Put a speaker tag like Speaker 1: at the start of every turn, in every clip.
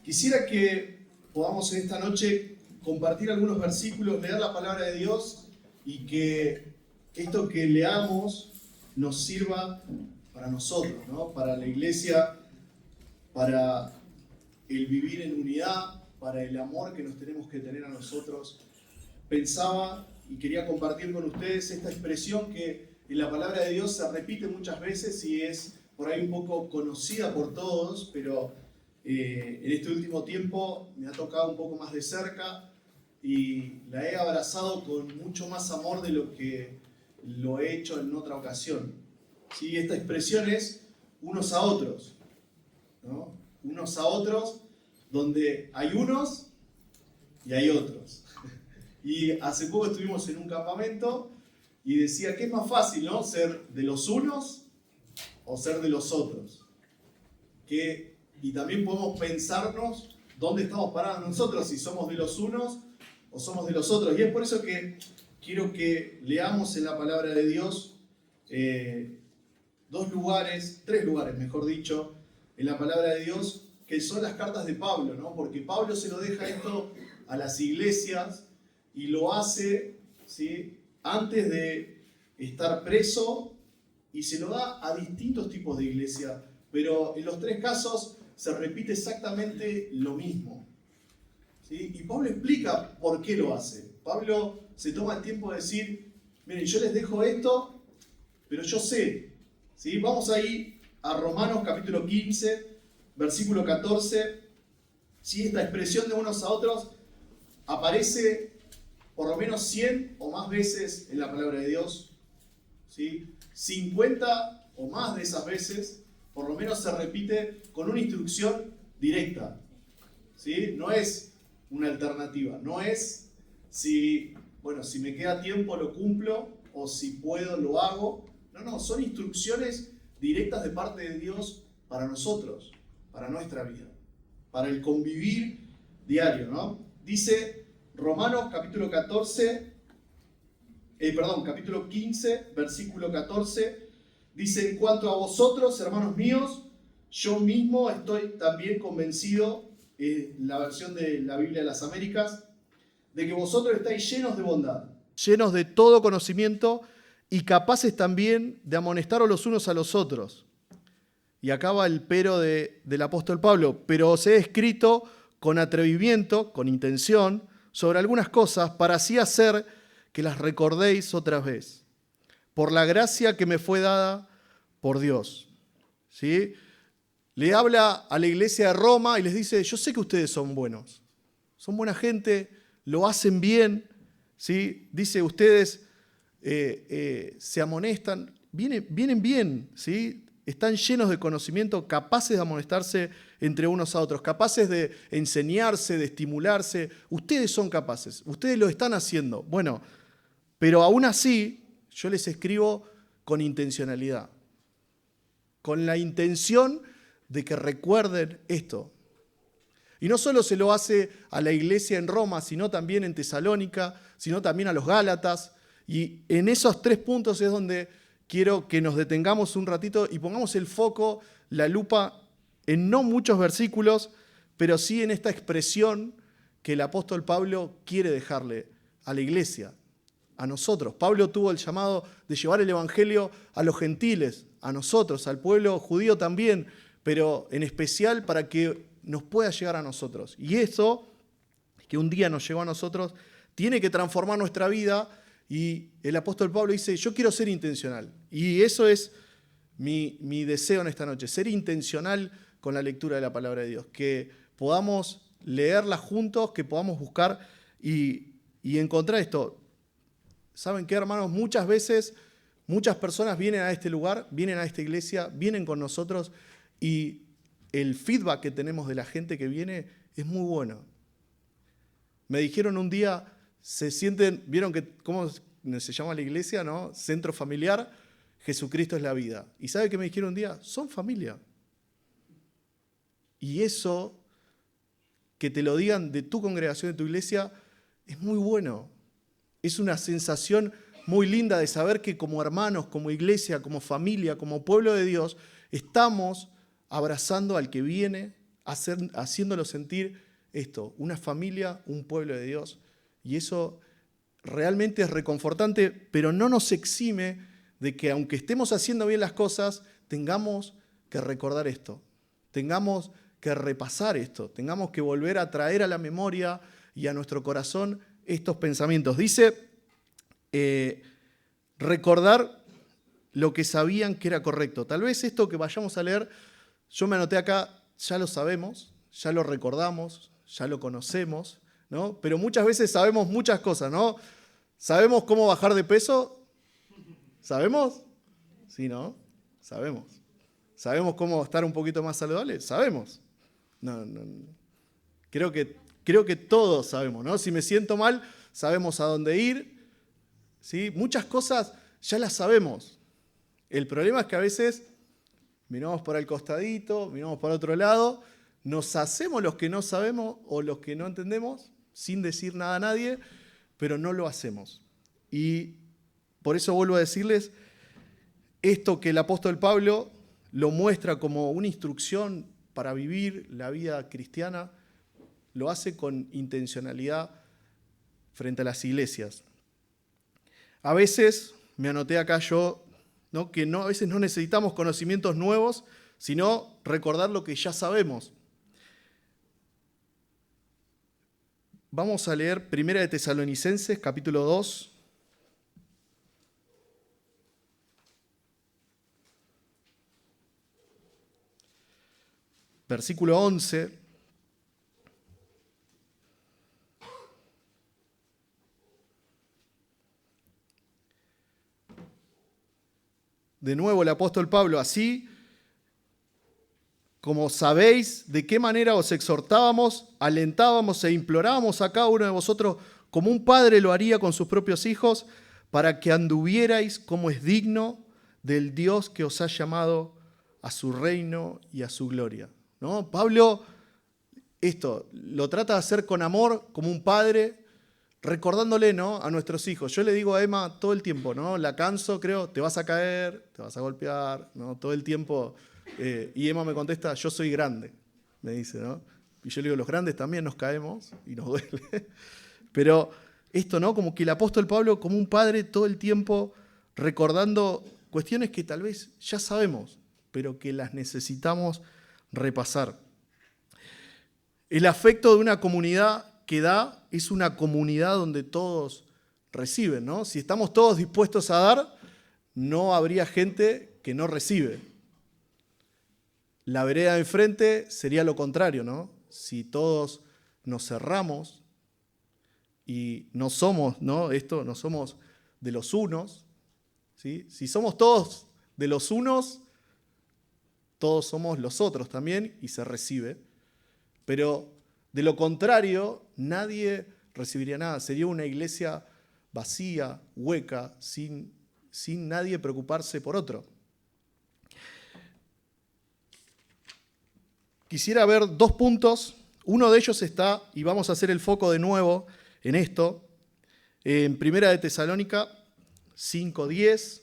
Speaker 1: Quisiera que podamos en esta noche compartir algunos versículos, leer la palabra de Dios y que esto que leamos nos sirva para nosotros, ¿no? Para la iglesia, para el vivir en unidad, para el amor que nos tenemos que tener a nosotros. Pensaba y quería compartir con ustedes esta expresión que en la palabra de Dios se repite muchas veces y es por ahí un poco conocida por todos, pero en este último tiempo me ha tocado un poco más de cerca y la he abrazado con mucho más amor de lo que lo he hecho en otra ocasión. ¿Sí? Esta expresión es unos a otros, ¿no? Unos a otros, donde hay unos y hay otros. Y hace poco estuvimos en un campamento y decía que es más fácil, ¿no? Ser de los unos o ser de los otros. Y también podemos pensarnos dónde estamos parados nosotros, si somos de los unos o somos de los otros. Y es por eso que quiero que leamos en la palabra de Dios tres lugares, mejor dicho, en la palabra de Dios, que son las cartas de Pablo, ¿no? Porque Pablo se lo deja esto a las iglesias y lo hace, ¿sí?, antes de estar preso, y se lo da a distintos tipos de iglesia, pero en los tres casos se repite exactamente lo mismo, ¿sí? Y Pablo explica por qué lo hace. Pablo se toma el tiempo de decir, miren, yo les dejo esto, pero yo sé, ¿sí? Vamos ahí a Romanos capítulo 15, versículo 14. ¿Sí? Esta expresión de unos a otros aparece por lo menos 100 o más veces en la palabra de Dios, ¿sí? 50 o más de esas veces, por lo menos se repite con una instrucción directa, ¿sí? No es una alternativa, no es si me queda tiempo lo cumplo o si puedo lo hago. No, son instrucciones directas de parte de Dios para nosotros, para nuestra vida, para el convivir diario, ¿no? Dice Romanos capítulo 15, versículo 14, dice: en cuanto a vosotros, hermanos míos, yo mismo estoy también convencido, la versión de la Biblia de las Américas, de que vosotros estáis llenos de bondad, llenos de todo conocimiento y capaces también de amonestaros los unos a los otros. Y acaba el pero del apóstol Pablo: pero os he escrito con atrevimiento, con intención, sobre algunas cosas, para así hacer que las recordéis otra vez, por la gracia que me fue dada por Dios. ¿Sí? Le habla a la iglesia de Roma y les dice: yo sé que ustedes son buenos, son buena gente, lo hacen bien, ¿sí? Dice, ustedes se amonestan, vienen bien, ¿sí? Están llenos de conocimiento, capaces de amonestarse entre unos a otros, capaces de enseñarse, de estimularse. Ustedes son capaces, ustedes lo están haciendo. Bueno, pero aún así yo les escribo con intencionalidad, con la intención de que recuerden esto. Y no solo se lo hace a la iglesia en Roma, sino también en Tesalónica, sino también a los Gálatas. Y en esos 3 puntos es donde quiero que nos detengamos un ratito y pongamos el foco, la lupa, en no muchos versículos, pero sí en esta expresión que el apóstol Pablo quiere dejarle a la iglesia, a nosotros. Pablo tuvo el llamado de llevar el evangelio a los gentiles, a nosotros, al pueblo judío también, pero en especial para que nos pueda llegar a nosotros. Y eso, que un día nos llegó a nosotros, tiene que transformar nuestra vida. Y el apóstol Pablo dice: yo quiero ser intencional. Y eso es mi deseo en esta noche, ser intencional con la lectura de la palabra de Dios, que podamos leerla juntos, que podamos buscar y encontrar esto. ¿Saben qué, hermanos? Muchas veces, muchas personas vienen a este lugar, vienen a esta iglesia, vienen con nosotros, y el feedback que tenemos de la gente que viene es muy bueno. Me dijeron un día, se sienten, ¿vieron cómo se llama la iglesia, no? Centro familiar, Jesucristo es la vida. ¿Y sabe qué me dijeron un día? Son familia. Y eso, que te lo digan de tu congregación, de tu iglesia, es muy bueno. Es una sensación muy linda de saber que como hermanos, como iglesia, como familia, como pueblo de Dios, estamos abrazando al que viene
Speaker 2: haciéndolo sentir esto, una familia, un pueblo de Dios. Y eso realmente es reconfortante, pero no nos exime de que aunque estemos haciendo bien las cosas, tengamos que recordar esto, tengamos que repasar esto, tengamos que volver a traer a la memoria y a nuestro corazón estos pensamientos. Dice, recordar lo que sabían que era correcto. Tal vez esto que vayamos a leer, yo me anoté acá, ya lo sabemos, ya lo recordamos, ya lo conocemos, ¿no? Pero muchas veces sabemos muchas cosas, ¿no? ¿Sabemos cómo bajar de peso? ¿Sabemos? Sí, ¿no? Sabemos. ¿Sabemos cómo estar un poquito más saludable? Sabemos. No. Creo que todos sabemos, ¿no? Si me siento mal, sabemos a dónde ir, ¿sí? Muchas cosas ya las sabemos. El problema es que a veces miramos por el costadito, miramos por otro lado, nos hacemos los que no sabemos o los que no entendemos, sin decir nada a nadie, pero no lo hacemos. Y por eso vuelvo a decirles, esto que el apóstol Pablo lo muestra como una instrucción para vivir la vida cristiana, lo hace con intencionalidad frente a las iglesias. A veces, me anoté acá yo, ¿no? Que a veces no necesitamos conocimientos nuevos, sino recordar lo que ya sabemos. Vamos a leer 1 de Tesalonicenses, capítulo 2. Versículo 11. De nuevo el apóstol Pablo, así como sabéis de qué manera os exhortábamos, alentábamos e implorábamos a cada uno de vosotros como un padre lo haría con sus propios hijos, para que anduvierais como es digno del Dios que os ha llamado a su reino y a su gloria. ¿No? Pablo esto lo trata de hacer con amor, como un padre, recordándole, ¿no? A nuestros hijos. Yo le digo a Emma todo el tiempo, ¿no? La canso, creo, te vas a caer, te vas a golpear, ¿no? Todo el tiempo. Y Emma me contesta, yo soy grande, me dice, ¿no? Y yo le digo, los grandes también nos caemos y nos duele. Pero esto, ¿no? Como que el apóstol Pablo, como un padre, todo el tiempo recordando cuestiones que tal vez ya sabemos, pero que las necesitamos repasar. El afecto de una comunidad que da es una comunidad donde todos reciben, ¿no? Si estamos todos dispuestos a dar, no habría gente que no recibe. La vereda de enfrente sería lo contrario, ¿no? Si todos nos cerramos y no somos, ¿no? No somos de los unos, ¿sí? Si somos todos de los unos, todos somos los otros también y se recibe. Pero de lo contrario, nadie recibiría nada. Sería una iglesia vacía, hueca, sin nadie preocuparse por otro. Quisiera ver 2 puntos. Uno de ellos está, y vamos a hacer el foco de nuevo en esto, en 1 de Tesalónica 5:10,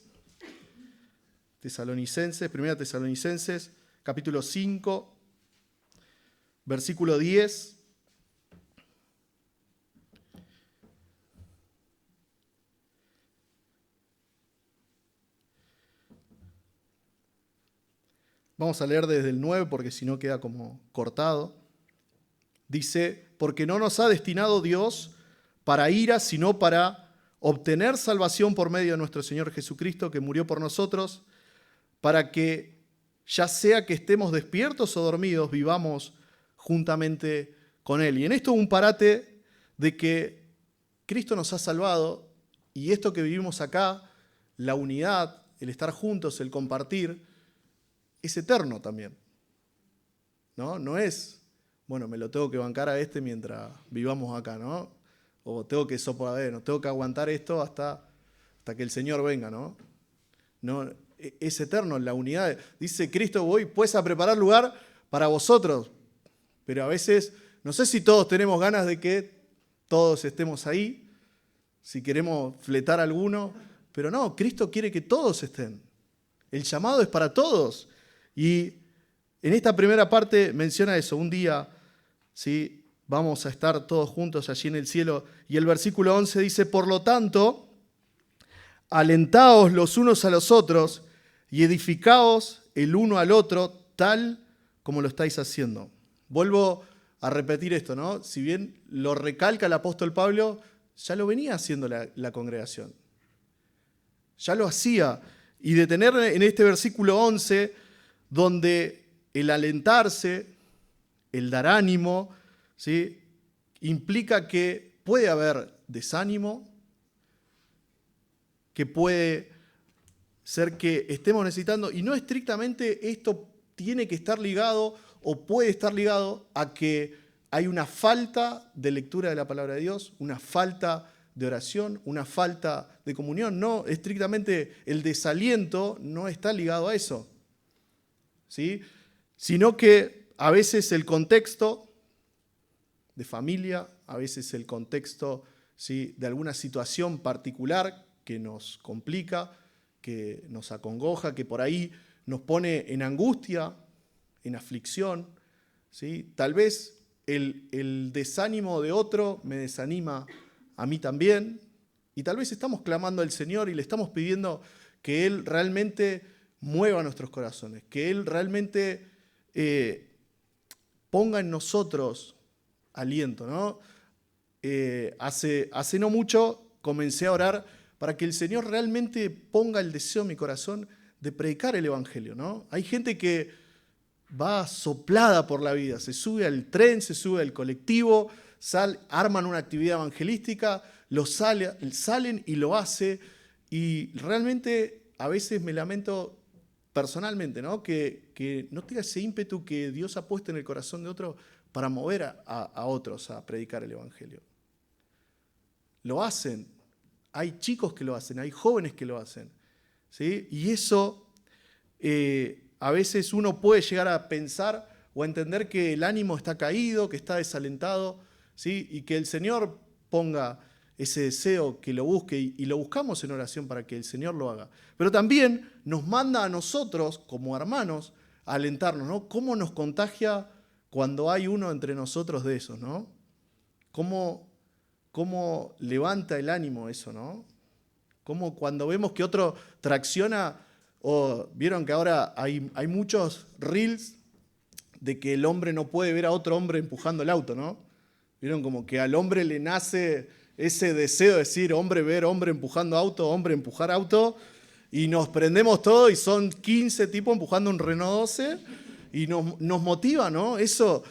Speaker 2: 1 Tesalonicenses, capítulo 5, versículo 10. Vamos a leer desde el 9 porque si no queda como cortado. Dice, porque no nos ha destinado Dios para ira, sino para obtener salvación por medio de nuestro Señor Jesucristo, que murió por nosotros, para que, ya sea que estemos despiertos o dormidos, vivamos juntamente con Él. Y en esto un parate de que Cristo nos ha salvado y esto que vivimos acá, la unidad, el estar juntos, el compartir, es eterno también. No es, bueno, me lo tengo que bancar a este mientras vivamos acá, ¿no? O tengo que no tengo que aguantar esto hasta que el Señor venga, ¿no? No, es eterno la unidad. Dice Cristo, voy pues a preparar lugar para vosotros. Pero a veces, no sé si todos tenemos ganas de que todos estemos ahí, si queremos fletar a alguno, pero no, Cristo quiere que todos estén. El llamado es para todos. Y en esta primera parte menciona eso, un día, ¿sí?, vamos a estar todos juntos allí en el cielo. Y el versículo 11 dice, por lo tanto, alentaos los unos a los otros y edificaos el uno al otro, tal como lo estáis haciendo. Vuelvo a repetir esto, ¿no? Si bien lo recalca el apóstol Pablo, ya lo venía haciendo la congregación. Ya lo hacía. Y de tener en este versículo 11, donde el alentarse, el dar ánimo, ¿sí?, implica que puede haber desánimo, que puede ser que estemos necesitando, y no estrictamente esto tiene que estar ligado o puede estar ligado a que hay una falta de lectura de la palabra de Dios, una falta de oración, una falta de comunión. No, estrictamente el desaliento no está ligado a eso, ¿sí?, sino que a veces el contexto de familia, a veces el contexto, ¿sí?, de alguna situación particular que nos complica, que nos acongoja, que por ahí nos pone en angustia, en aflicción, ¿sí? Tal vez el desánimo de otro me desanima a mí también, y tal vez estamos clamando al Señor y le estamos pidiendo que Él realmente mueva nuestros corazones, que Él realmente ponga en nosotros aliento, ¿no? Hace no mucho comencé a orar para que el Señor realmente ponga el deseo en mi corazón de predicar el Evangelio, ¿no? Hay gente que va soplada por la vida, se sube al tren, se sube al colectivo, arman una actividad evangelística, salen y lo hace, y realmente a veces me lamento personalmente, ¿no?, que no tenga ese ímpetu que Dios ha puesto en el corazón de otro para mover a otros a predicar el Evangelio. Lo hacen, hay chicos que lo hacen, hay jóvenes que lo hacen, ¿sí? Y eso a veces uno puede llegar a pensar o a entender que el ánimo está caído, que está desalentado, ¿sí?, y que el Señor ponga ese deseo, que lo busque, y lo buscamos en oración para que el Señor lo haga. Pero también nos manda a nosotros, como hermanos, a alentarnos, ¿no? ¿Cómo nos contagia cuando hay uno entre nosotros de esos, ¿no? ¿Cómo levanta el ánimo eso, ¿no? Cómo cuando vemos que otro tracciona, o vieron que ahora hay muchos reels de que el hombre no puede ver a otro hombre empujando el auto, ¿no? Vieron como que al hombre le nace ese deseo de decir hombre ver hombre empujando auto, hombre empujar auto, y nos prendemos todo y son 15 tipos empujando un Renault 12 y nos motiva, ¿no? Eso,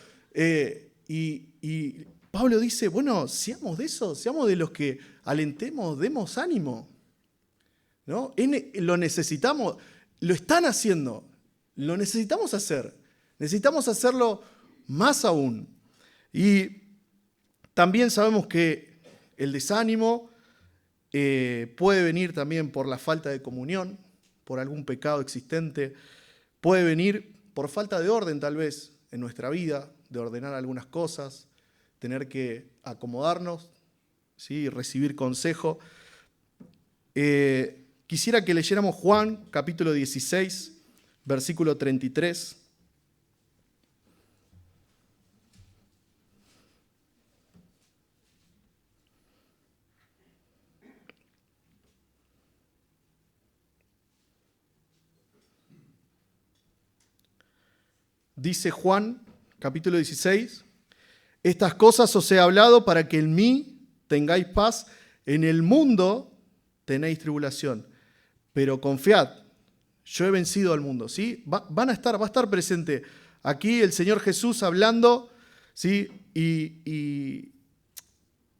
Speaker 2: y Pablo dice, bueno, seamos de eso, seamos de los que alentemos, demos ánimo, ¿no? Lo necesitamos, lo están haciendo, lo necesitamos hacerlo más aún. Y también sabemos que el desánimo puede venir también por la falta de comunión, por algún pecado existente, puede venir por falta de orden tal vez en nuestra vida, de ordenar algunas cosas, tener que acomodarnos, ¿sí?, recibir consejo. Quisiera que leyéramos Juan capítulo 16, versículo 33. Dice Juan, capítulo 16, estas cosas os he hablado para que en mí tengáis paz. En el mundo tenéis tribulación, pero confiad, yo he vencido al mundo. ¿Sí? Va a estar presente aquí el Señor Jesús hablando, ¿sí? Y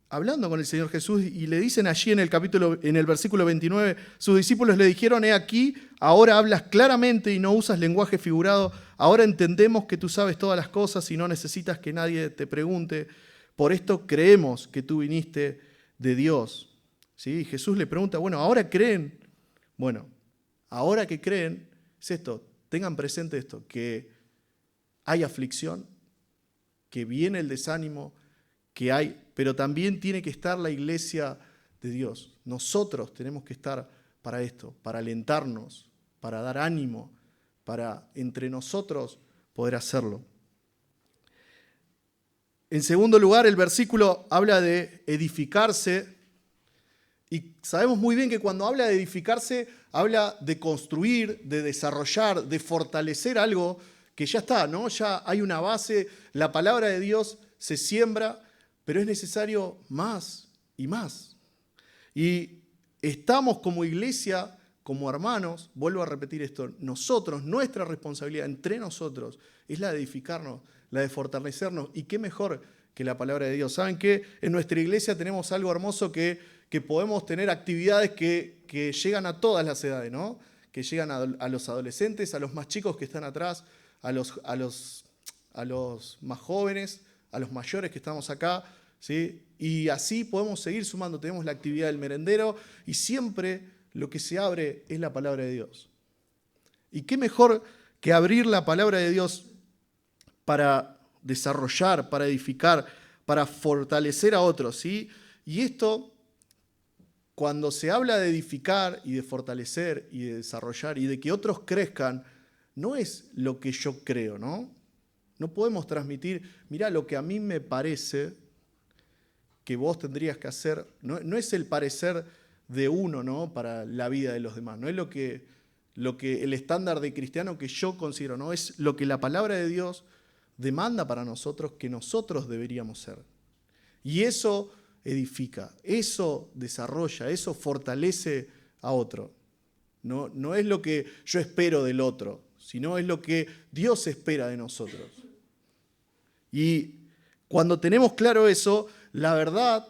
Speaker 2: hablando con el Señor Jesús, y le dicen allí en el versículo 29, sus discípulos le dijeron, he aquí, ahora hablas claramente y no usas lenguaje figurado, ahora entendemos que tú sabes todas las cosas y no necesitas que nadie te pregunte, por esto creemos que tú viniste de Dios. ¿Sí? Y Jesús le pregunta, bueno, ¿ahora creen? Bueno, ahora que creen, es esto, tengan presente esto, que hay aflicción, que viene el desánimo, pero también tiene que estar la iglesia de Dios. Nosotros tenemos que estar para esto, para alentarnos, para dar ánimo, para entre nosotros poder hacerlo. En segundo lugar, el versículo habla de edificarse. Y sabemos muy bien que cuando habla de edificarse, habla de construir, de desarrollar, de fortalecer algo que ya está, ¿no? Ya hay una base, la palabra de Dios se siembra, pero es necesario más y más. Y estamos como iglesia, como hermanos, vuelvo a repetir esto, nosotros, nuestra responsabilidad entre nosotros es la de edificarnos, la de fortalecernos. ¿Y qué mejor que la palabra de Dios? ¿Saben qué? En nuestra iglesia tenemos algo hermoso que podemos tener actividades que llegan a todas las edades, ¿no? Que llegan a los adolescentes, a los más chicos que están atrás, a los más jóvenes, a los mayores que estamos acá, ¿sí? Y así podemos seguir sumando. Tenemos la actividad del merendero y siempre lo que se abre es la palabra de Dios. ¿Y qué mejor que abrir la palabra de Dios para desarrollar, para edificar, para fortalecer a otros, ¿sí? Y esto, cuando se habla de edificar y de fortalecer y de desarrollar y de que otros crezcan, no es lo que yo creo, ¿no? No podemos transmitir, mirá, lo que a mí me parece que vos tendrías que hacer, no es el parecer de uno, ¿no? Para la vida de los demás, no es lo que el estándar de cristiano que yo considero, no es lo que la palabra de Dios demanda para nosotros que nosotros deberíamos ser. Y eso edifica, eso desarrolla, eso fortalece a otro. No es lo que yo espero del otro, sino es lo que Dios espera de nosotros. Y cuando tenemos claro eso, la verdad,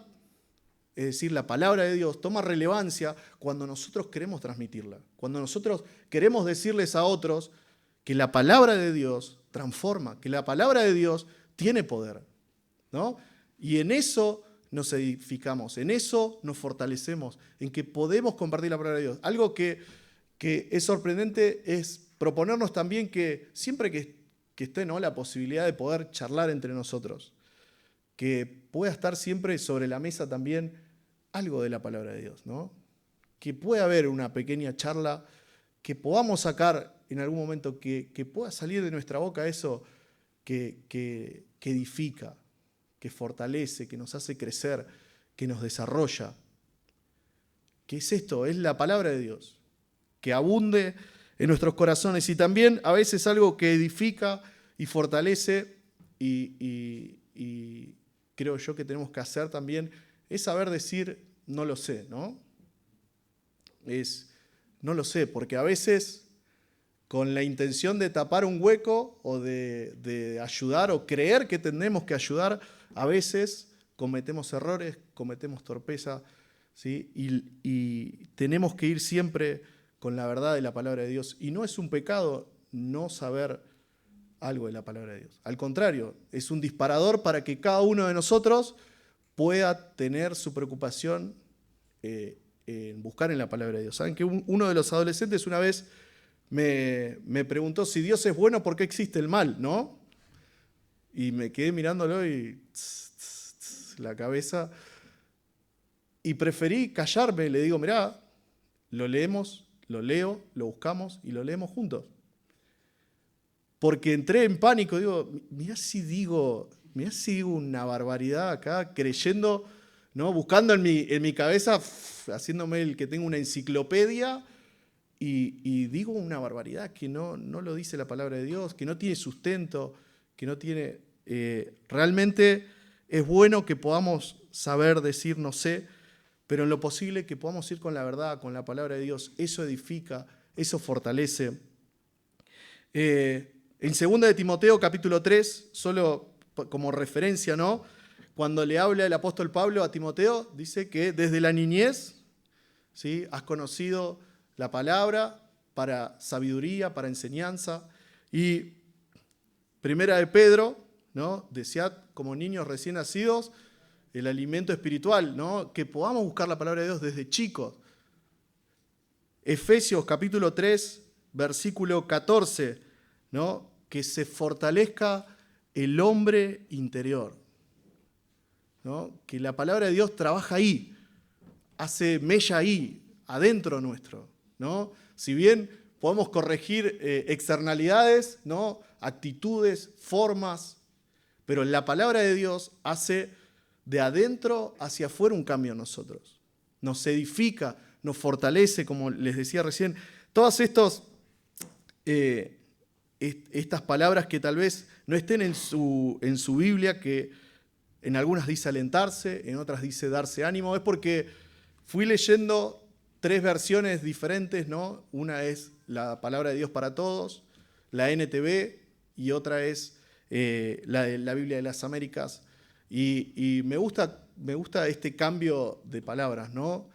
Speaker 2: es decir, la palabra de Dios, toma relevancia cuando nosotros queremos transmitirla, cuando nosotros queremos decirles a otros que la palabra de Dios transforma, que la palabra de Dios tiene poder, ¿no? Y en eso nos edificamos, en eso nos fortalecemos, en que podemos compartir la palabra de Dios. Algo que es sorprendente es proponernos también que siempre que esté, ¿no?, la posibilidad de poder charlar entre nosotros, que pueda estar siempre sobre la mesa también algo de la palabra de Dios, ¿no? Que pueda haber una pequeña charla, que podamos sacar en algún momento, que pueda salir de nuestra boca eso que edifica, que fortalece, que nos hace crecer, que nos desarrolla. ¿Qué es esto? Es la palabra de Dios, que abunde en nuestros corazones y también a veces algo que edifica y fortalece y creo yo que tenemos que hacer también es saber decir no lo sé, ¿no? No lo sé, porque a veces con la intención de tapar un hueco o de ayudar o creer que tenemos que ayudar, a veces cometemos errores, cometemos torpeza, ¿sí? Y tenemos que ir siempre con la verdad de la palabra de Dios. Y no es un pecado no saber algo de la palabra de Dios. Al contrario, es un disparador para que cada uno de nosotros pueda tener su preocupación en buscar en la palabra de Dios. ¿Saben que uno de los adolescentes una vez me preguntó si Dios es bueno, ¿por qué existe el mal? ¿No? Y me quedé mirándolo y la cabeza. Y preferí callarme. Le digo, mirá, lo leemos, lo leo, lo buscamos y lo leemos juntos. Porque entré en pánico. Digo, mirá si digo una barbaridad acá, creyendo, ¿no? Buscando en mi cabeza, haciéndome el que tengo una enciclopedia. Y digo una barbaridad que no lo dice la palabra de Dios, que no tiene sustento, que no tiene... realmente es bueno que podamos saber decir no sé, pero en lo posible que podamos ir con la verdad, con la palabra de Dios. Eso edifica, eso fortalece. En 2 de Timoteo, capítulo 3, solo como referencia, ¿no? Cuando le habla el apóstol Pablo a Timoteo, dice que desde la niñez, ¿sí?, has conocido la palabra para sabiduría, para enseñanza. Y 1 de Pedro, ¿no?, desead como niños recién nacidos el alimento espiritual, ¿no?, que podamos buscar la palabra de Dios desde chicos. Efesios capítulo 3, versículo 14, ¿no?, que se fortalezca el hombre interior, ¿no?, que la palabra de Dios trabaja ahí, hace mella ahí, adentro nuestro, ¿no? Si bien podemos corregir externalidades, ¿no? Actitudes, formas, pero la palabra de Dios hace de adentro hacia afuera un cambio en nosotros. Nos edifica, nos fortalece, como les decía recién. Todas estas palabras que tal vez no estén en su Biblia, que en algunas dice alentarse, en otras dice darse ánimo, es porque fui leyendo 3 versiones diferentes, ¿no? Una es la palabra de Dios para todos, la NTV, y otra es la de la Biblia de las Américas. Y me gusta este cambio de palabras, ¿no?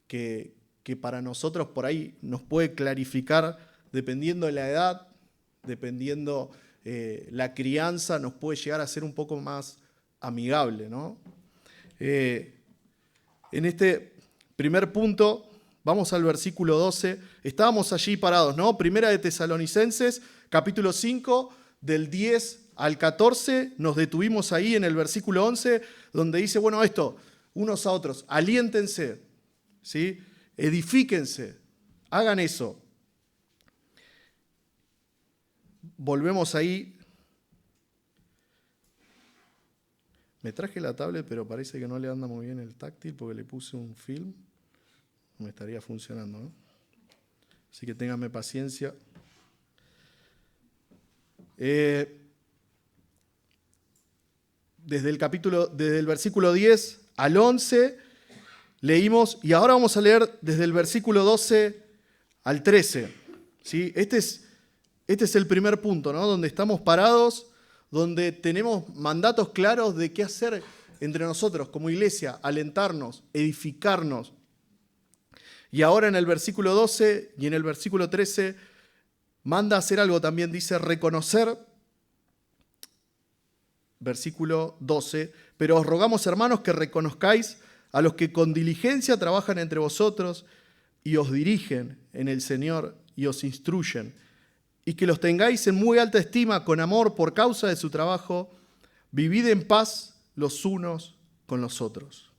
Speaker 2: Que para nosotros por ahí nos puede clarificar, dependiendo de la edad, dependiendo la crianza, nos puede llegar a ser un poco más amigable, ¿no? En este primer punto, vamos al versículo 12. Estábamos allí parados, ¿no? Primera de Tesalonicenses, capítulo 5, del 10 al 14. Nos detuvimos ahí en el versículo 11, donde dice, bueno, esto, unos a otros, aliéntense, ¿sí? Edifíquense, hagan eso. Volvemos ahí. Me traje la tablet, pero parece que no le anda muy bien el táctil porque le puse un film. No me estaría funcionando, ¿no? Así que ténganme paciencia. Desde el versículo 10 al 11 leímos, y ahora vamos a leer desde el versículo 12 al 13. ¿Sí? Este es el primer punto, ¿no? Donde estamos parados, donde tenemos mandatos claros de qué hacer entre nosotros como iglesia, alentarnos, edificarnos. Y ahora en el versículo 12 y en el versículo 13 manda a hacer algo también, dice reconocer, versículo 12, pero os rogamos, hermanos, que reconozcáis a los que con diligencia trabajan entre vosotros y os dirigen en el Señor y os instruyen, y que los tengáis en muy alta estima con amor por causa de su trabajo, vivid en paz los unos con los otros.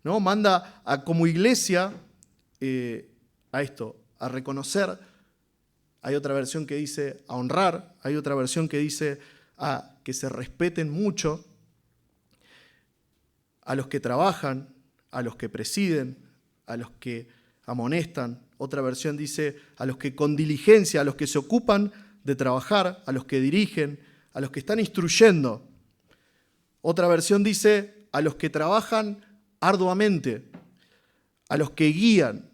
Speaker 2: ¿No? Manda como iglesia a esto, a reconocer. Hay otra versión que dice a honrar, hay otra versión que dice a que se respeten mucho a los que trabajan, a los que presiden, a los que amonestan. Otra versión dice a los que con diligencia, a los que se ocupan de trabajar, a los que dirigen, a los que están instruyendo. Otra versión dice a los que trabajan arduamente, a los que guían,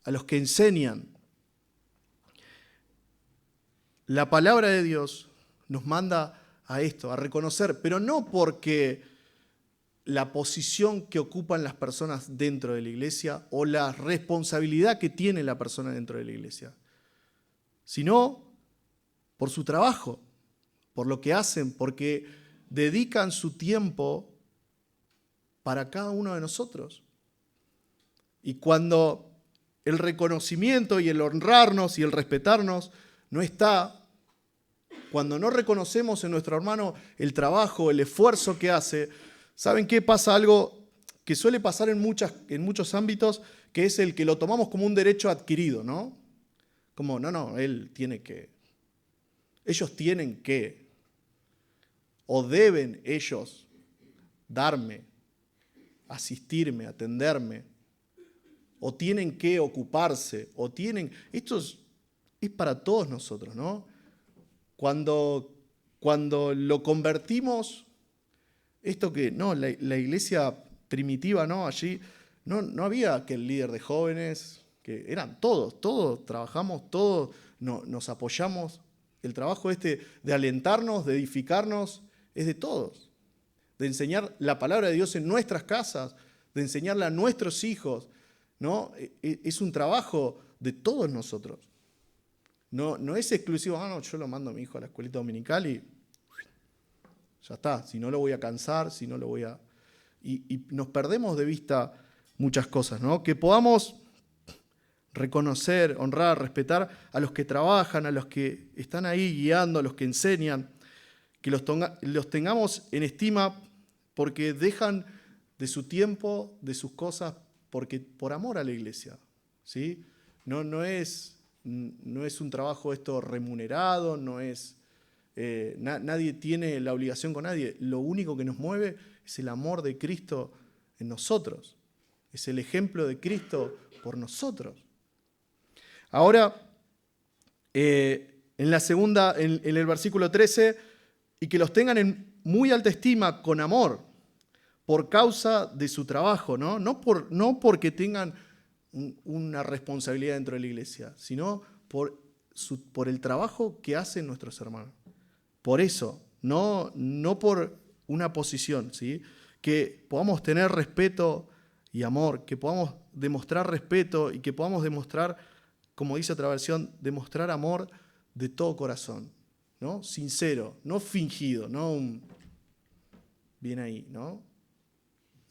Speaker 2: a los que enseñan. La palabra de Dios nos manda a esto, a reconocer, pero no porque la posición que ocupan las personas dentro de la iglesia o la responsabilidad que tiene la persona dentro de la iglesia, sino por su trabajo, por lo que hacen, porque dedican su tiempo para cada uno de nosotros. Y cuando el reconocimiento y el honrarnos y el respetarnos no está, cuando no reconocemos en nuestro hermano el trabajo, el esfuerzo que hace, ¿saben qué? Pasa algo que suele pasar en muchos ámbitos, que es el que lo tomamos como un derecho adquirido, ¿no? Como, no, ellos tienen que, o deben ellos darme, asistirme, atenderme, o tienen que ocuparse, esto es para todos nosotros, ¿no? Cuando lo convertimos, esto que, no, la iglesia primitiva, ¿no? Allí no había aquel líder de jóvenes, que eran todos trabajamos, todos nos apoyamos. El trabajo de alentarnos, de edificarnos, es de todos. De enseñar la palabra de Dios en nuestras casas, de enseñarla a nuestros hijos, ¿no? Es un trabajo de todos nosotros. No es exclusivo, yo lo mando a mi hijo a la escuelita dominical y ya está. Si no lo voy a cansar, si no lo voy a... Y nos perdemos de vista muchas cosas, ¿no? Que podamos reconocer, honrar, respetar a los que trabajan, a los que están ahí guiando, a los que enseñan, que los tengamos en estima porque dejan de su tiempo, de sus cosas, por amor a la iglesia, ¿sí? No es no es un trabajo esto remunerado, no es, nadie tiene la obligación con nadie. Lo único que nos mueve es el amor de Cristo en nosotros. Es el ejemplo de Cristo por nosotros. Ahora, en el versículo 13, y que los tengan en muy alta estima con amor, por causa de su trabajo, ¿no? No porque tengan una responsabilidad dentro de la iglesia, sino por el trabajo que hacen nuestros hermanos. Por eso, no por una posición, ¿sí? Que podamos tener respeto y amor, que podamos demostrar respeto y que podamos demostrar, como dice otra versión, demostrar amor de todo corazón, ¿no? Sincero, no fingido, no un bien ahí, ¿no?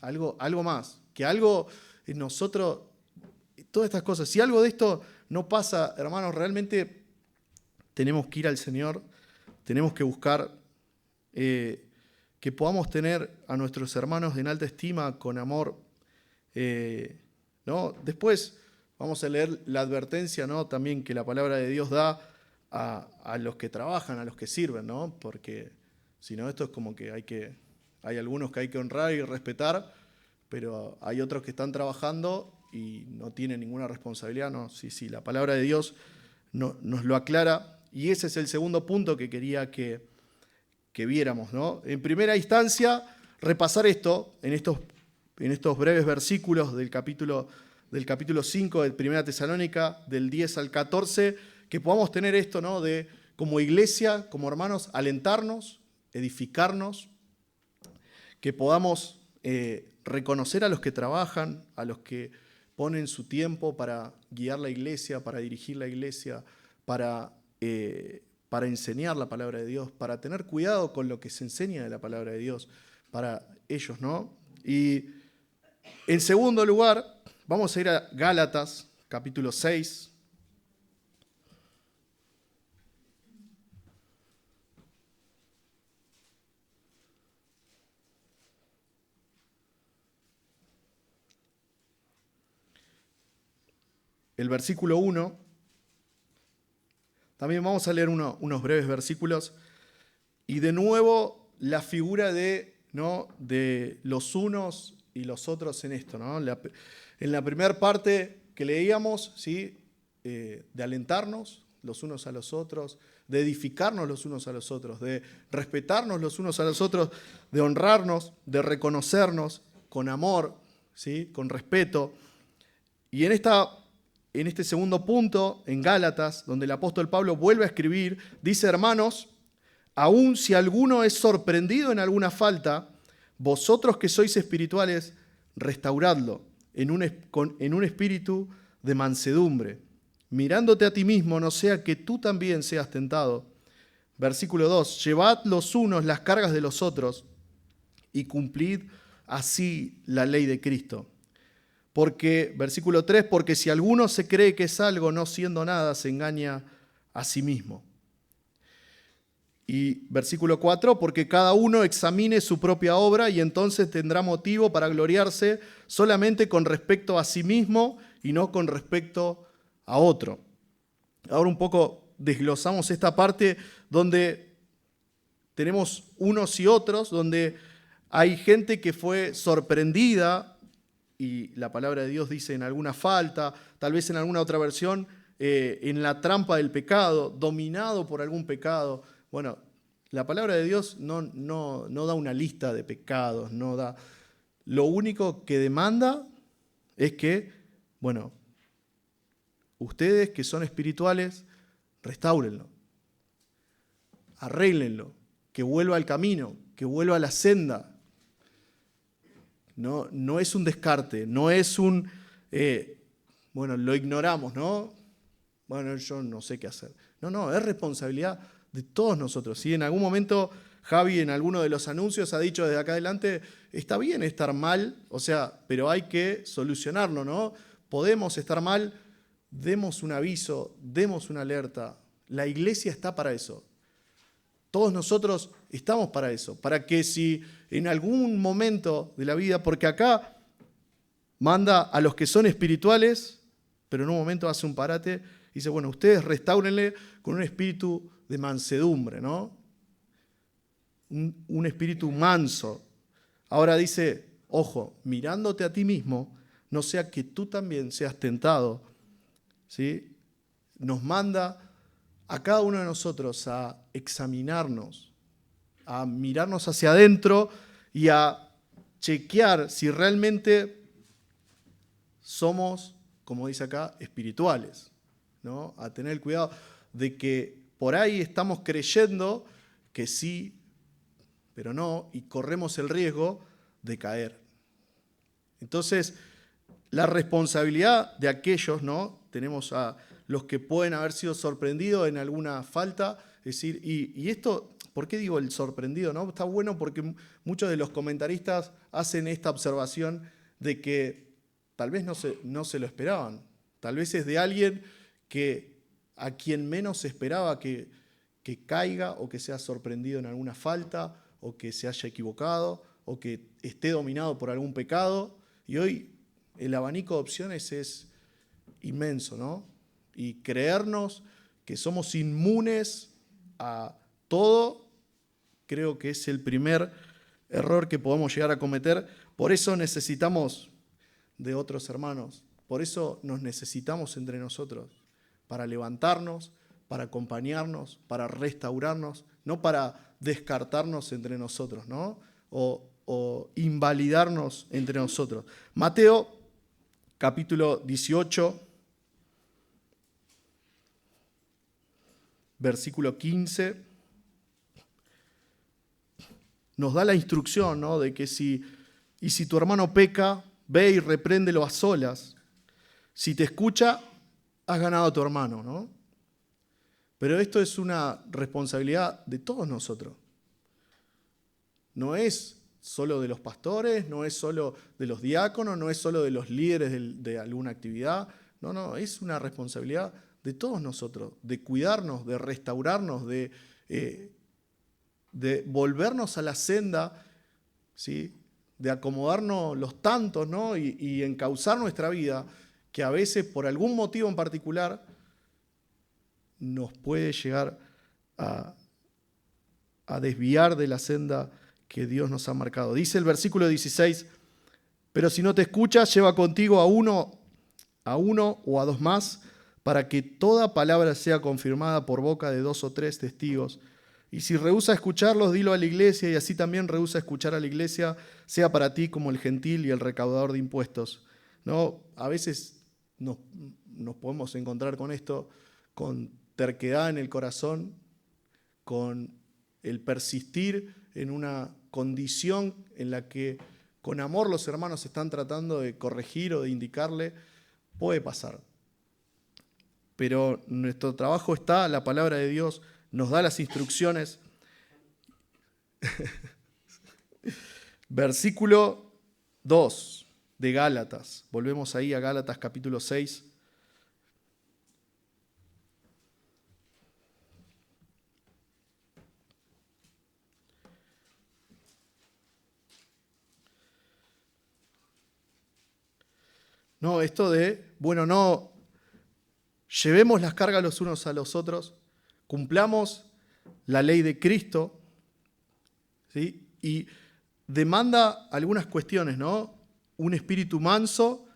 Speaker 2: Algo más, que algo en nosotros, todas estas cosas, si algo de esto no pasa, hermanos, realmente tenemos que ir al Señor, tenemos que buscar que podamos tener a nuestros hermanos en alta estima, con amor, ¿no? Después vamos a leer la advertencia, ¿no? También que la palabra de Dios da a los que trabajan, a los que sirven, ¿no? Porque si no, esto es como que hay algunos que hay que honrar y respetar, pero hay otros que están trabajando y no tienen ninguna responsabilidad, ¿no? Sí, la palabra de Dios nos lo aclara, y ese es el segundo punto que quería que viéramos, ¿no? En primera instancia, repasar esto en estos breves versículos del capítulo 5 de 1 Tesalónica, del 10 al 14, que podamos tener esto, ¿no? De como iglesia, como hermanos, alentarnos, edificarnos, que podamos reconocer a los que trabajan, a los que ponen su tiempo para guiar la iglesia, para dirigir la iglesia, para enseñar la palabra de Dios, para tener cuidado con lo que se enseña de la palabra de Dios para ellos, ¿no? Y en segundo lugar, vamos a ir a Gálatas, capítulo 6. El versículo 1, también vamos a leer unos breves versículos, y de nuevo la figura de los unos y los otros en esto, ¿no? En la primera parte que leíamos, ¿sí? De alentarnos los unos a los otros, de edificarnos los unos a los otros, de respetarnos los unos a los otros, de honrarnos, de reconocernos con amor, ¿sí? Con respeto. Y en este segundo punto, en Gálatas, donde el apóstol Pablo vuelve a escribir, dice: hermanos, aun si alguno es sorprendido en alguna falta, vosotros que sois espirituales, restauradlo en un espíritu de mansedumbre, mirándote a ti mismo, no sea que tú también seas tentado. Versículo 2, llevad los unos las cargas de los otros y cumplid así la ley de Cristo. Porque, versículo 3, porque si alguno se cree que es algo no siendo nada, se engaña a sí mismo. Y versículo 4, porque cada uno examine su propia obra y entonces tendrá motivo para gloriarse solamente con respecto a sí mismo y no con respecto a otro. Ahora un poco desglosamos esta parte donde tenemos unos y otros, donde hay gente que fue sorprendida, y la palabra de Dios dice en alguna falta, tal vez en alguna otra versión, en la trampa del pecado, dominado por algún pecado. Bueno, la palabra de Dios no da una lista de pecados, no da. Lo único que demanda es que, bueno, ustedes que son espirituales, restáurenlo, arréglenlo, que vuelva al camino, que vuelva a la senda. No es un descarte, no es lo ignoramos, ¿no? Bueno, yo no sé qué hacer. No, es responsabilidad de todos nosotros. ¿Sí? En algún momento Javi en alguno de los anuncios ha dicho desde acá adelante, está bien estar mal, pero hay que solucionarlo, ¿no? Podemos estar mal, demos un aviso, demos una alerta. La iglesia está para eso. Todos nosotros estamos para eso, para que si en algún momento de la vida, porque acá manda a los que son espirituales, pero en un momento hace un parate Dice, bueno, ustedes restáurenle con un espíritu de mansedumbre, ¿no? Un espíritu manso. Ahora dice, ojo, mirándote a ti mismo, no sea que tú también seas tentado, ¿sí? Nos manda a cada uno de nosotros a examinarnos, a mirarnos hacia adentro y a chequear si realmente somos, como dice acá, espirituales, ¿no? A tener cuidado de que por ahí estamos creyendo que sí, pero no, y corremos el riesgo de caer. Entonces, la responsabilidad de aquellos, ¿no? Tenemos a los que pueden haber sido sorprendidos en alguna falta, es decir, y esto, ¿por qué digo el sorprendido, no? Está bueno porque muchos de los comentaristas hacen esta observación de que tal vez no se lo esperaban. Tal vez es de alguien a quien menos se esperaba que caiga o que sea sorprendido en alguna falta o que se haya equivocado o que esté dominado por algún pecado. Y hoy el abanico de opciones es inmenso, ¿no? Y creernos que somos inmunes a todo, creo que es el primer error que podemos llegar a cometer. Por eso necesitamos de otros hermanos. Por eso nos necesitamos entre nosotros, para levantarnos, para acompañarnos, para restaurarnos, no para descartarnos entre nosotros, ¿no? O invalidarnos entre nosotros. Mateo, capítulo 18, versículo 15, nos da la instrucción, ¿no? De que si tu hermano peca, ve y repréndelo a solas. Si te escucha, has ganado a tu hermano, ¿no? Pero esto es una responsabilidad de todos nosotros. No es solo de los pastores, no es solo de los diáconos, no es solo de los líderes de alguna actividad. No, es una responsabilidad de todos nosotros, de cuidarnos, de restaurarnos, de volvernos a la senda, ¿sí? De acomodarnos los tantos, ¿no? y encauzar nuestra vida, que a veces por algún motivo en particular nos puede llegar a desviar de la senda que Dios nos ha marcado. Dice el versículo 16, pero si no te escuchas, lleva contigo a uno o a dos más, para que toda palabra sea confirmada por boca de 2 o 3 testigos. Y si rehúsa escucharlos, dilo a la iglesia, y así también rehúsa escuchar a la iglesia, sea para ti como el gentil y el recaudador de impuestos. ¿No? A veces nos podemos encontrar con esto, con terquedad en el corazón, con el persistir en una condición en la que con amor los hermanos están tratando de corregir o de indicarle. Puede pasar. Pero nuestro trabajo está, la palabra de Dios nos da las instrucciones. Versículo 2 de Gálatas. Volvemos ahí a Gálatas capítulo 6. No, esto de, no, llevemos las cargas los unos a los otros, cumplamos la ley de Cristo, ¿sí? Y demanda algunas cuestiones, ¿no? Un espíritu manso,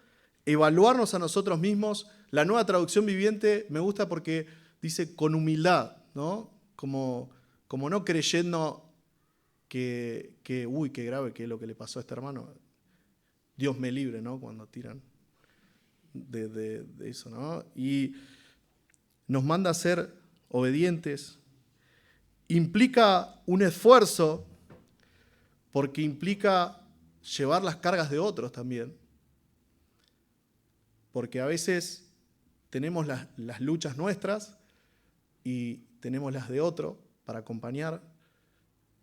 Speaker 2: evaluarnos a nosotros mismos. La Nueva Traducción Viviente me gusta porque dice con humildad, ¿no? Como no creyendo que uy, qué grave que es lo que le pasó a este hermano. Dios me libre, ¿no? Cuando tiran de eso, ¿no? Y nos manda a ser obedientes. Implica un esfuerzo, porque implica llevar las cargas de otros también. Porque a veces tenemos las luchas nuestras y tenemos las de otro para acompañar,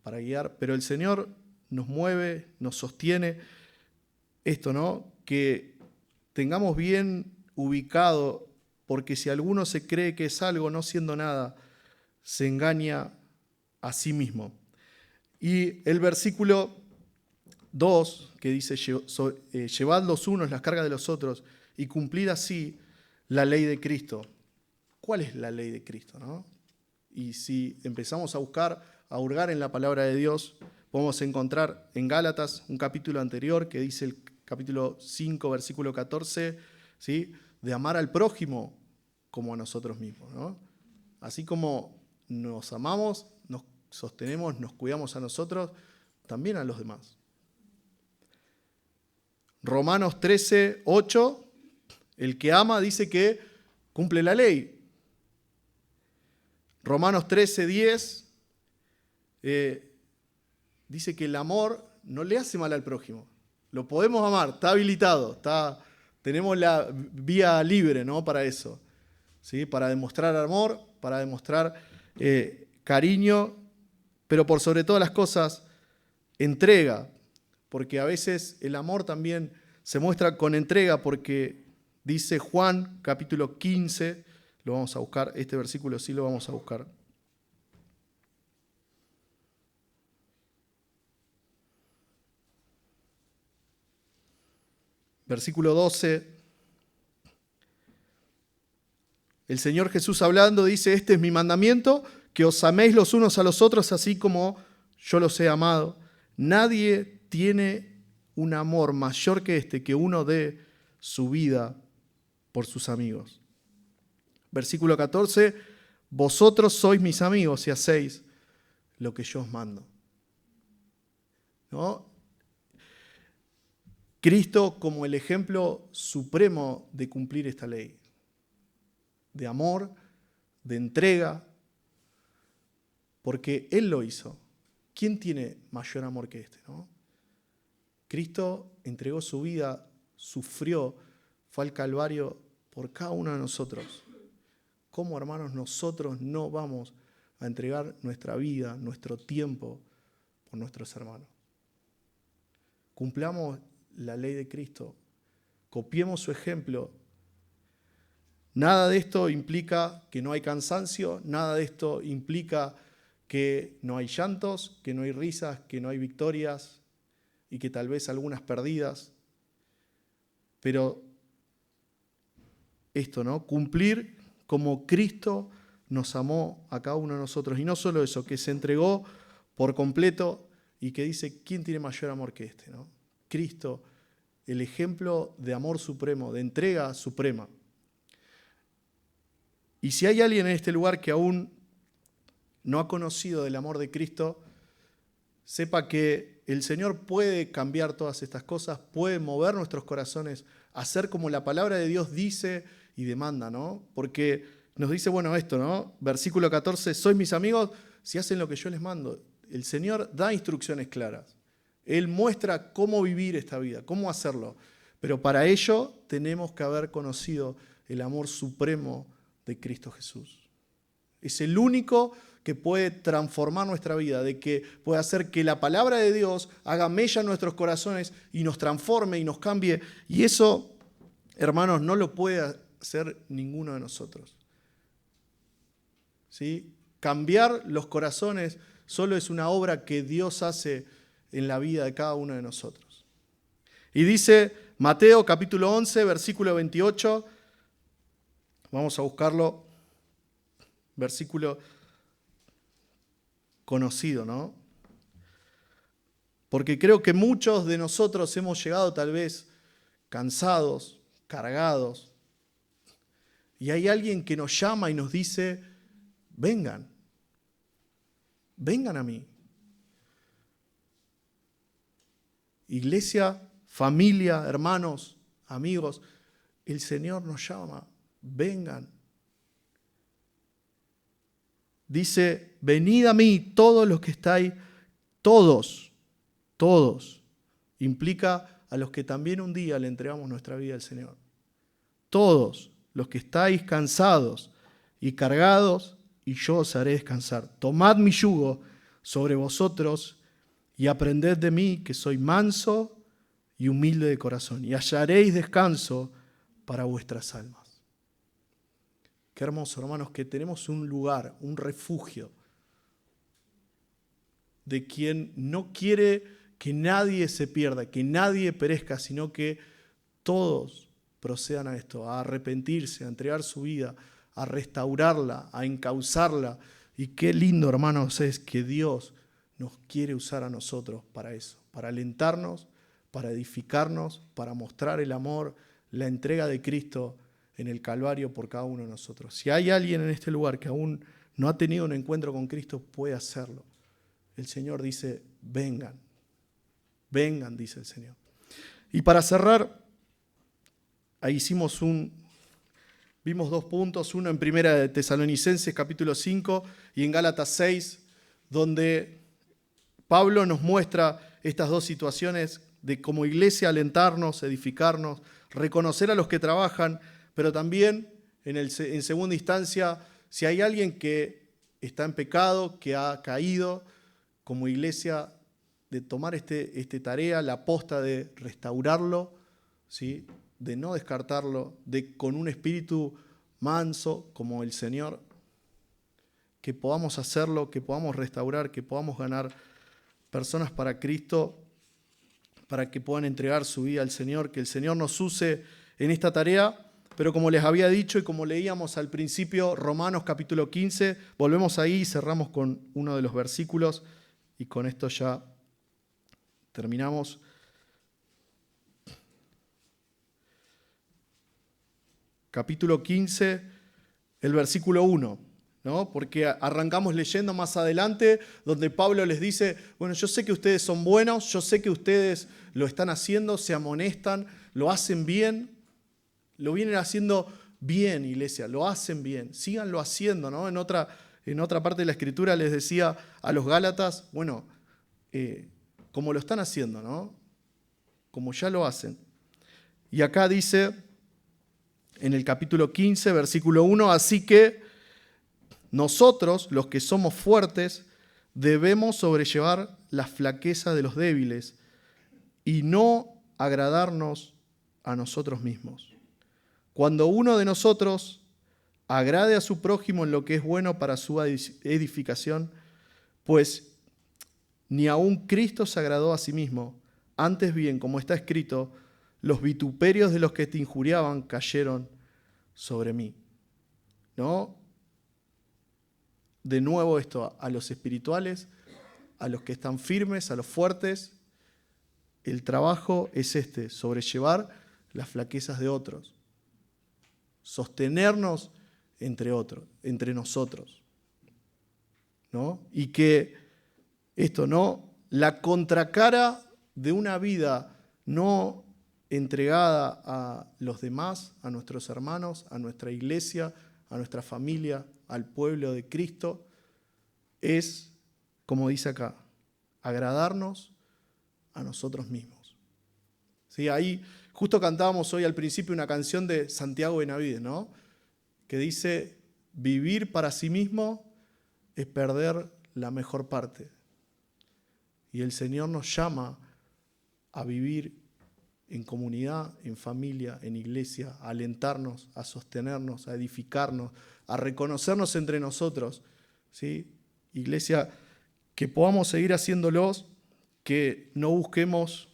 Speaker 2: para guiar, pero el Señor nos mueve, nos sostiene esto, ¿no? Que tengamos bien ubicado, porque si alguno se cree que es algo no siendo nada, se engaña a sí mismo. Y el versículo 2, que dice, llevad los unos las cargas de los otros y cumplid así la ley de Cristo. ¿cuál es la ley de Cristo, no? Y si empezamos a buscar, a hurgar en la palabra de Dios, podemos encontrar en Gálatas un capítulo anterior que dice el capítulo 5, versículo 14, ¿sí? De amar al prójimo como a nosotros mismos, ¿no? Así como nos amamos, nos sostenemos, nos cuidamos a nosotros, también a los demás. Romanos 13, 8, el que ama dice que cumple la ley. Romanos 13, 10, dice que el amor no le hace mal al prójimo. Lo podemos amar, está habilitado, tenemos la vía libre, ¿no? Para eso, ¿sí? Para demostrar amor, para demostrar cariño, pero por sobre todas las cosas, entrega. Porque a veces el amor también se muestra con entrega, porque dice Juan, capítulo 15, lo vamos a buscar, este versículo sí lo vamos a buscar. Versículo 12. El Señor Jesús hablando dice, este es mi mandamiento, que os améis los unos a los otros así como yo los he amado. Nadie tiene un amor mayor que este, que uno dé su vida por sus amigos. Versículo 14, vosotros sois mis amigos si hacéis lo que yo os mando. ¿No? Cristo como el ejemplo supremo de cumplir esta ley, de amor, de entrega, porque Él lo hizo. ¿Quién tiene mayor amor que este, no? Cristo entregó su vida, sufrió, fue al Calvario por cada uno de nosotros. ¿Cómo, hermanos, nosotros no vamos a entregar nuestra vida, nuestro tiempo por nuestros hermanos? Cumplamos la ley de Cristo, copiemos su ejemplo. Nada de esto implica que no hay cansancio, nada de esto implica que no hay llantos, que no hay risas, que no hay victorias y que tal vez algunas perdidas. Pero esto, ¿no? Cumplir como Cristo nos amó a cada uno de nosotros. Y no solo eso, que se entregó por completo y que dice, ¿quién tiene mayor amor que este, no? Cristo, el ejemplo de amor supremo, de entrega suprema. Y si hay alguien en este lugar que aún no ha conocido del amor de Cristo, sepa que el Señor puede cambiar todas estas cosas, puede mover nuestros corazones, hacer como la palabra de Dios dice y demanda, ¿no? Porque nos dice, bueno, esto, ¿no? Versículo 14, sois mis amigos si hacen lo que yo les mando. El Señor da instrucciones claras. Él muestra cómo vivir esta vida, cómo hacerlo. Pero para ello tenemos que haber conocido el amor supremo de Cristo Jesús. Es el único que puede transformar nuestra vida, de que puede hacer que la palabra de Dios haga mella en nuestros corazones y nos transforme y nos cambie. Y eso, hermanos, no lo puede hacer ninguno de nosotros. ¿Sí? Cambiar los corazones solo es una obra que Dios hace en la vida de cada uno de nosotros. Y dice Mateo capítulo 11, versículo 28, vamos a buscarlo, versículo conocido, ¿no? Porque creo que muchos de nosotros hemos llegado tal vez cansados, cargados, y hay alguien que nos llama y nos dice, vengan a mí. Iglesia, familia, hermanos, amigos, el Señor nos llama, vengan. Dice, venid a mí todos los que estáis, todos, implica a los que también un día le entregamos nuestra vida al Señor. Todos los que estáis cansados y cargados, y yo os haré descansar. Tomad mi yugo sobre vosotros y aprended de mí, que soy manso y humilde de corazón, y hallaréis descanso para vuestras almas. Qué hermoso, hermanos, que tenemos un lugar, un refugio de quien no quiere que nadie se pierda, que nadie perezca, sino que todos procedan a esto, a arrepentirse, a entregar su vida, a restaurarla, a encauzarla. Y qué lindo, hermanos, es que Dios nos quiere usar a nosotros para eso, para alentarnos, para edificarnos, para mostrar el amor, la entrega de Cristo en el Calvario por cada uno de nosotros. Si hay alguien en este lugar que aún no ha tenido un encuentro con Cristo, puede hacerlo. El Señor dice, vengan, vengan, dice el Señor. Y para cerrar, ahí vimos 2 puntos, uno en Primera de Tesalonicenses capítulo 5 y en Gálatas 6, donde Pablo nos muestra estas 2 situaciones de como iglesia alentarnos, edificarnos, reconocer a los que trabajan, pero también en segunda instancia, si hay alguien que está en pecado, que ha caído, como iglesia, de tomar esta tarea, la aposta de restaurarlo, ¿sí? De no descartarlo, de con un espíritu manso como el Señor, que podamos hacerlo, que podamos restaurar, que podamos ganar personas para Cristo, para que puedan entregar su vida al Señor, que el Señor nos use en esta tarea. Pero como les había dicho y como leíamos al principio, Romanos capítulo 15, volvemos ahí y cerramos con uno de los versículos y con esto ya terminamos. Capítulo 15, el versículo 1, ¿no? Porque arrancamos leyendo más adelante, donde Pablo les dice, bueno, yo sé que ustedes son buenos, yo sé que ustedes lo están haciendo, se amonestan, lo hacen bien, lo vienen haciendo bien, iglesia, lo hacen bien, síganlo haciendo, ¿no? En otra parte de la Escritura les decía a los Gálatas, bueno, como lo están haciendo, ¿no? Como ya lo hacen. Y acá dice, en el capítulo 15, versículo 1, así que nosotros, los que somos fuertes, debemos sobrellevar la flaqueza de los débiles y no agradarnos a nosotros mismos. Cuando uno de nosotros agrade a su prójimo en lo que es bueno para su edificación, pues ni aun Cristo se agradó a sí mismo. Antes bien, como está escrito, los vituperios de los que te injuriaban cayeron sobre mí. ¿No? De nuevo esto, a los espirituales, a los que están firmes, a los fuertes, el trabajo es sobrellevar las flaquezas de otros, sostenernos entre nosotros, ¿no? Y que esto, ¿no? La contracara de una vida no entregada a los demás, a nuestros hermanos, a nuestra iglesia, a nuestra familia, al pueblo de Cristo, es, como dice acá, agradarnos a nosotros mismos. ¿Sí? Ahí justo cantábamos hoy al principio una canción de Santiago Benavides, ¿no? Que dice, vivir para sí mismo es perder la mejor parte. Y el Señor nos llama a vivir en comunidad, en familia, en iglesia, a alentarnos, a sostenernos, a edificarnos, a reconocernos entre nosotros, ¿sí? Iglesia, que podamos seguir haciéndolos, que no busquemos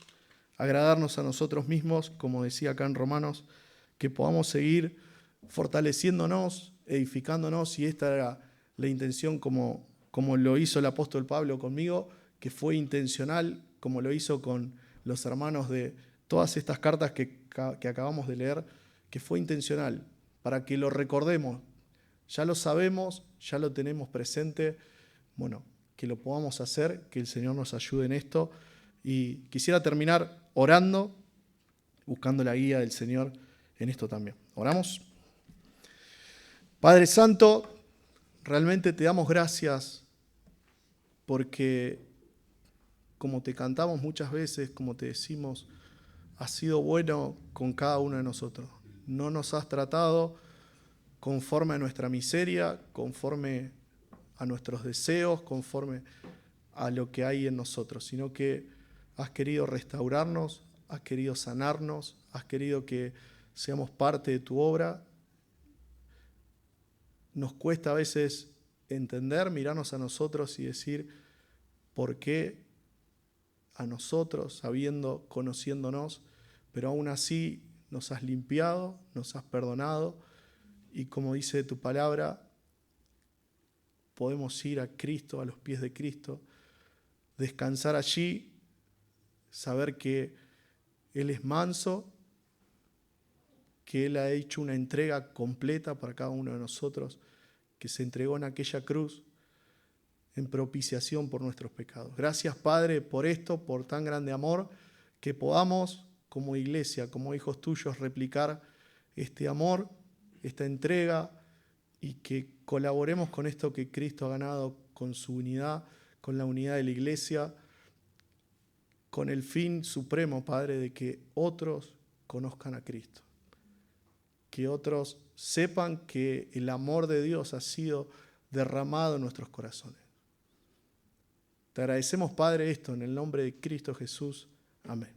Speaker 2: agradarnos a nosotros mismos, como decía acá en Romanos, que podamos seguir fortaleciéndonos, edificándonos, y esta era la intención como lo hizo el apóstol Pablo conmigo, que fue intencional, como lo hizo con los hermanos de todas estas cartas que acabamos de leer, que fue intencional, para que lo recordemos. Ya lo sabemos, ya lo tenemos presente, bueno, que lo podamos hacer, que el Señor nos ayude en esto. Y quisiera terminar orando, buscando la guía del Señor en esto también. ¿Oramos? Padre Santo, realmente te damos gracias porque, como te cantamos muchas veces, como te decimos, has sido bueno con cada uno de nosotros. No nos has tratado conforme a nuestra miseria, conforme a nuestros deseos, conforme a lo que hay en nosotros, sino que has querido restaurarnos, has querido sanarnos, has querido que seamos parte de tu obra. Nos cuesta a veces entender, mirarnos a nosotros y decir, ¿por qué a nosotros, conociéndonos, pero aún así nos has limpiado, nos has perdonado Y como dice tu palabra, podemos ir a Cristo, a los pies de Cristo, descansar allí, saber que Él es manso, que Él ha hecho una entrega completa para cada uno de nosotros, que se entregó en aquella cruz en propiciación por nuestros pecados. Gracias, Padre, por esto, por tan grande amor, que podamos como iglesia, como hijos tuyos, replicar este amor, esta entrega, y que colaboremos con esto que Cristo ha ganado, con su unidad, con la unidad de la iglesia, con el fin supremo, Padre, de que otros conozcan a Cristo. Que otros sepan que el amor de Dios ha sido derramado en nuestros corazones. Te agradecemos, Padre, esto en el nombre de Cristo Jesús. Amén.